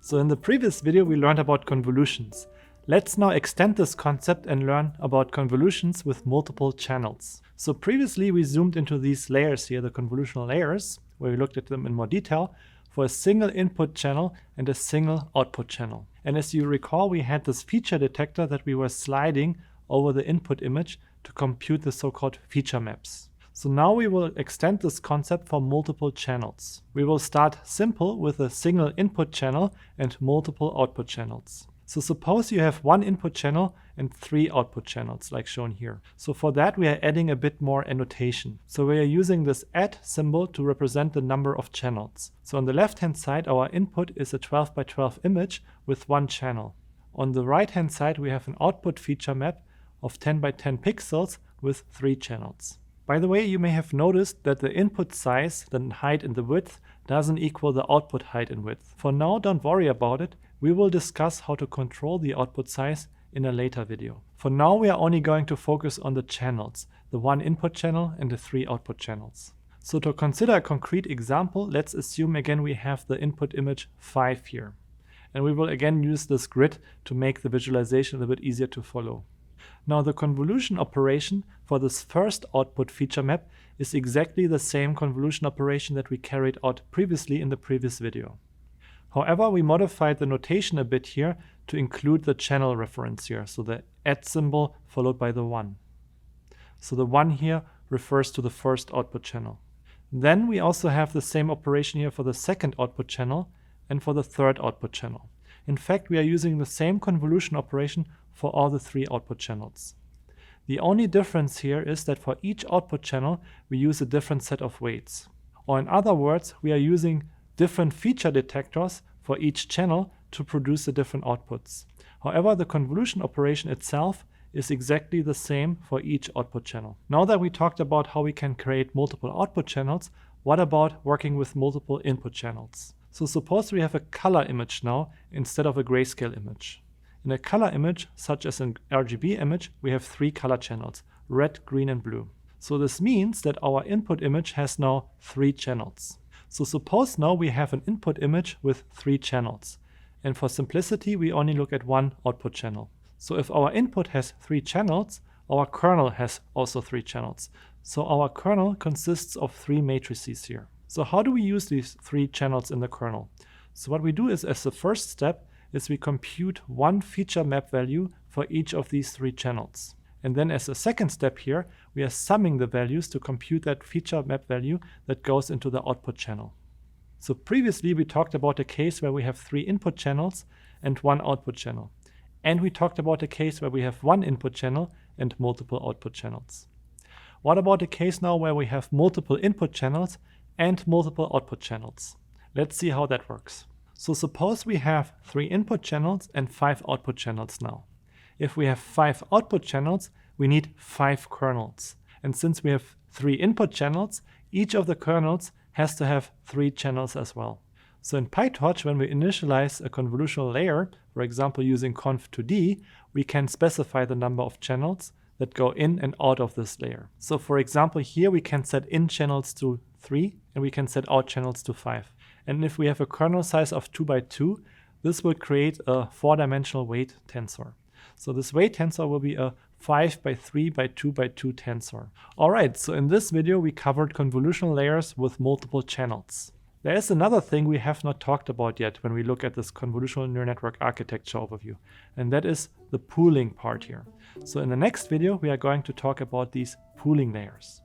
So in the previous video we learned about convolutions. Let's now extend this concept and learn about convolutions with multiple channels. So previously we zoomed into these layers here, the convolutional layers, where we looked at them in more detail for a single input channel and a single output channel. And as you recall, we had this feature detector that we were sliding over the input image to compute the so-called feature maps. So now we will extend this concept for multiple channels. We will start simple with a single input channel and multiple output channels. So suppose you have one input channel and three output channels like shown here. So for that we are adding a bit more annotation. So we are using this add symbol to represent the number of channels. So on the left hand side our input is a 12 by 12 image with one channel. On the right hand side we have an output feature map of 10 by 10 pixels with three channels. By the way, you may have noticed that the input size, the height and the width, doesn't equal the output height and width. For now, don't worry about it. We will discuss how to control the output size in a later video. For now, we are only going to focus on the channels, the one input channel and the three output channels. So to consider a concrete example, let's assume again we have the input image 5 here. And we will again use this grid to make the visualization a little bit easier to follow. Now the convolution operation for this first output feature map is exactly the same convolution operation that we carried out previously in the previous video. However, we modified the notation a bit here to include the channel reference here, so the add symbol followed by the 1. So the 1 here refers to the first output channel. Then we also have the same operation here for the second output channel and for the third output channel. In fact, we are using the same convolution operation for all the three output channels. The only difference here is that for each output channel we use a different set of weights. Or in other words, we are using different feature detectors for each channel to produce the different outputs. However, the convolution operation itself is exactly the same for each output channel. Now that we talked about how we can create multiple output channels, what about working with multiple input channels? So suppose we have a color image now instead of a grayscale image. In a color image, such as an RGB image, we have three color channels, red, green and blue. So this means that our input image has now three channels. So suppose now we have an input image with three channels. And for simplicity, we only look at one output channel. So if our input has three channels, our kernel has also three channels. So our kernel consists of three matrices here. So how do we use these three channels in the kernel? So what we do is, as the first step, is we compute one feature map value for each of these three channels. And then as a second step here, we are summing the values to compute that feature map value that goes into the output channel. So previously we talked about a case where we have three input channels and one output channel. And we talked about a case where we have one input channel and multiple output channels. What about a case now where we have multiple input channels and multiple output channels? Let's see how that works. So suppose we have three input channels and 5 output channels now. If we have 5 output channels, we need 5 kernels. And since we have 3 input channels, each of the kernels has to have 3 channels as well. So in PyTorch, when we initialize a convolutional layer, for example using conv2d, we can specify the number of channels that go in and out of this layer. So for example here we can set in channels to 3 and we can set out channels to 5. And if we have a kernel size of 2 by 2, this will create a 4-dimensional weight tensor. So this weight tensor will be a 5 by 3 by 2 by 2 tensor. Alright, so in this video we covered convolutional layers with multiple channels. There is another thing we have not talked about yet when we look at this convolutional neural network architecture overview, and that is the pooling part here. So in the next video we are going to talk about these pooling layers.